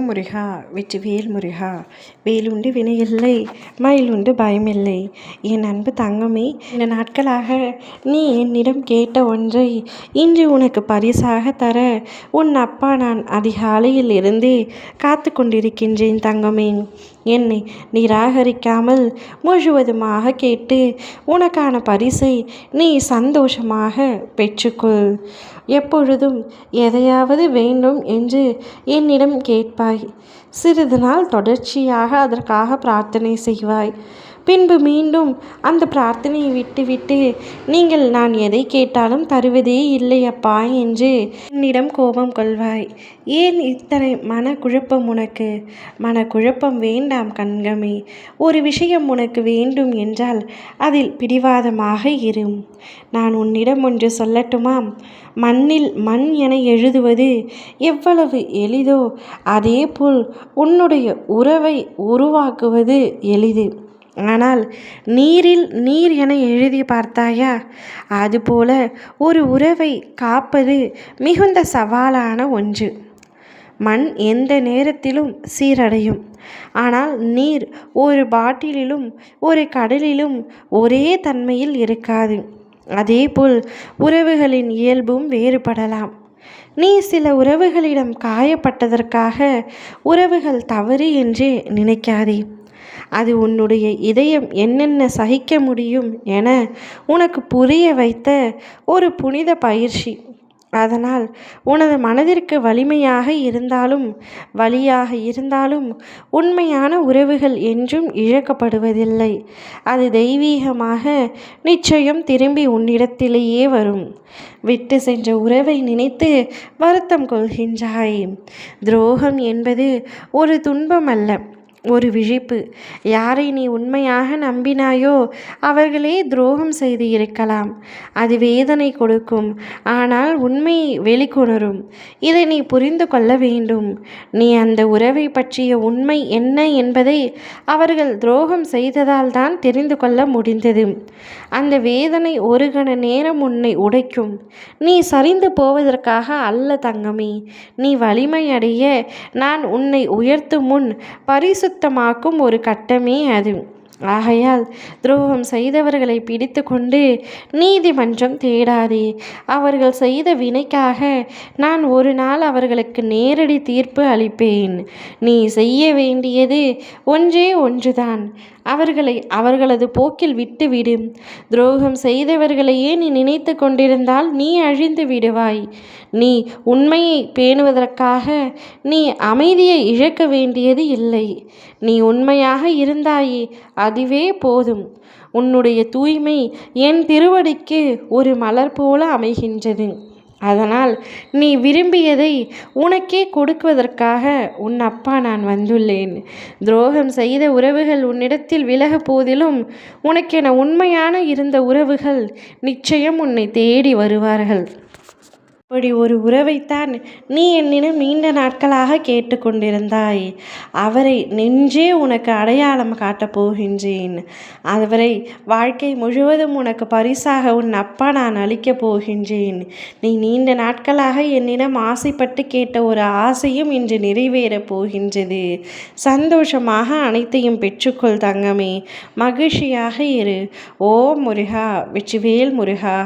முருகா வெற்றிவேல் முருகா. வேலுண்டு வினையில்லை, மயிலுண்டு பயமில்லை. என் அன்பு தங்கமே, இந்த நாட்களாக நீ என்னிடம் கேட்ட ஒன்றை இன்று உனக்கு பரிசாக தர உன் அப்பா நான் அதிகாலையில் இருந்தே காத்து கொண்டிருக்கின்றேன் தங்கமே. என்னை நிராகரிக்காமல் முழுவதுமாக கேட்டு உனக்கான பரிசை நீ சந்தோஷமாக பெற்றுக்கொள். எப்பொழுதும் எதையாவது வேண்டும் என்று என்னிடம் கேட்பாய். சிறிது நாள் தொடர்ச்சியாக அதற்காக பிரார்த்தனை செய்வாய். பின்பு மீண்டும் அந்த பிரார்த்தனையை விட்டுவிட்டு நீங்கள் நான் எதை கேட்டாலும் தருவதே இல்லையப்பா என்று என்னிடம் கோபம் கொள்வாய். ஏன் இத்தனை மனக்குழப்பம் உனக்கு? மனக்குழப்பம் வேண்டாம் கண்கமே. ஒரு விஷயம் உனக்கு வேண்டும் என்றால் அதில் பிடிவாதமாக இரு. நான் உன்னிடம் ஒன்று சொல்லட்டுமா? மண்ணில் மண் என எழுதுவது எவ்வளவு எளிதோ அதேபோல் உன்னுடைய உறவை உருவாக்குவது எளிது. ஆனால் நீரில் நீர் என எழுதி பார்த்தாயா? அதுபோல ஒரு உறவை காப்பது மிகுந்த சவாலான ஒன்று. மண் எந்த நேரத்திலும் சீரடையும். ஆனால் நீர் ஒரு பாட்டிலிலும் ஒரு கடலிலும் ஒரே தன்மையில் இருக்காது. அதேபோல் உறவுகளின் இயல்பும் வேறுபடலாம். நீ சில உறவுகளிடம் காயப்பட்டதற்காக உறவுகள் தவறு என்று நினைக்காதே. அது உன்னுடைய இதயம் என்னென்ன சகிக்க முடியும் என உனக்கு புரிய வைத்த ஒரு புனித பயிற்சி. அதனால் உனது மனதிற்கு வலிமையாக இருந்தாலும் வலியாக இருந்தாலும் உண்மையான உறவுகள் என்றும் இழக்கப்படுவதில்லை. அது தெய்வீகமாக நிச்சயம் திரும்பி உன்னிடத்திலேயே வரும். விட்டு சென்ற உறவை நினைத்து வருத்தம் கொள்கின்றாய். துரோகம் என்பது ஒரு துன்பம் அல்ல, ஒரு விழிப்பு. யாரை நீ உண்மையாக நம்பினாயோ அவர்களே துரோகம் செய்து இருக்கலாம். அது வேதனை கொடுக்கும், ஆனால் உண்மையை வெளிக்கொணரும். இதை நீ புரிந்து கொள்ள வேண்டும். நீ அந்த உறவை பற்றிய உண்மை என்ன என்பதை அவர்கள் துரோகம் செய்ததால் தான் தெரிந்து கொள்ள முடிந்தது. அந்த வேதனை ஒரு கண நேரம் உன்னை உடைக்கும். நீ சரிந்து போவதற்காக அல்ல தங்கமே. நீ வலிமையடைய நான் உன்னை உயர்த்தும் முன் பரிசுத்தமாக்கும் ஒரு கட்டமே அது. ஆகையால் துரோகம் செய்தவர்களை பிடித்து கொண்டு நீதிமன்றம் தேடாதே. அவர்கள் செய்த வினைக்காக நான் ஒரு நாள் அவர்களுக்கு நேரடி தீர்ப்பு அளிப்பேன். நீ செய்ய வேண்டியது ஒன்றே ஒன்றுதான். அவர்களை அவர்களது போக்கில் விட்டுவிடு. துரோகம் செய்தவர்களையே நீ நினைத்து கொண்டிருந்தால் நீ அழிந்து விடுவாய். நீ உண்மையை பேணுவதற்காக நீ அமைதியை இழக்க வேண்டியது இல்லை. நீ உண்மையாக இருந்தாயே, அதுவே போதும். உன்னுடைய தூய்மை என் திருவடிக்கு ஒரு மலர் போல அமைகின்றது. அதனால் நீ விரும்பியதை உனக்கே கொடுக்குவதற்காக உன் அப்பா நான் வந்துள்ளேன். துரோகம் செய்த உறவுகள் உன்னிடத்தில் விலக போதிலும் உனக்கென உண்மையான இருந்த உறவுகள் நிச்சயம் உன்னை தேடி வருவார்கள். அப்படி ஒரு உறவைத்தான் நீ என்னிடம் நீண்ட நாட்களாக கேட்டுக்கொண்டிருந்தாய். அவரை நெஞ்சே உனக்கு அடையாளம் காட்டப் போகின்றேன். அவரை வாழ்க்கை முழுவதும் உனக்கு பரிசாக உன் அப்பா நான் அளிக்கப் போகின்றேன். நீ நீண்ட நாட்களாக என்னிடம் ஆசைப்பட்டு கேட்ட ஒரு ஆசையும் இன்று நிறைவேறப் போகின்றது. சந்தோஷமாக அனைத்தையும் பெற்றுக்கொள் தங்கமே. மகிழ்ச்சியாக இரு. ஓ முருகா வெற்றிவேல் முருகா.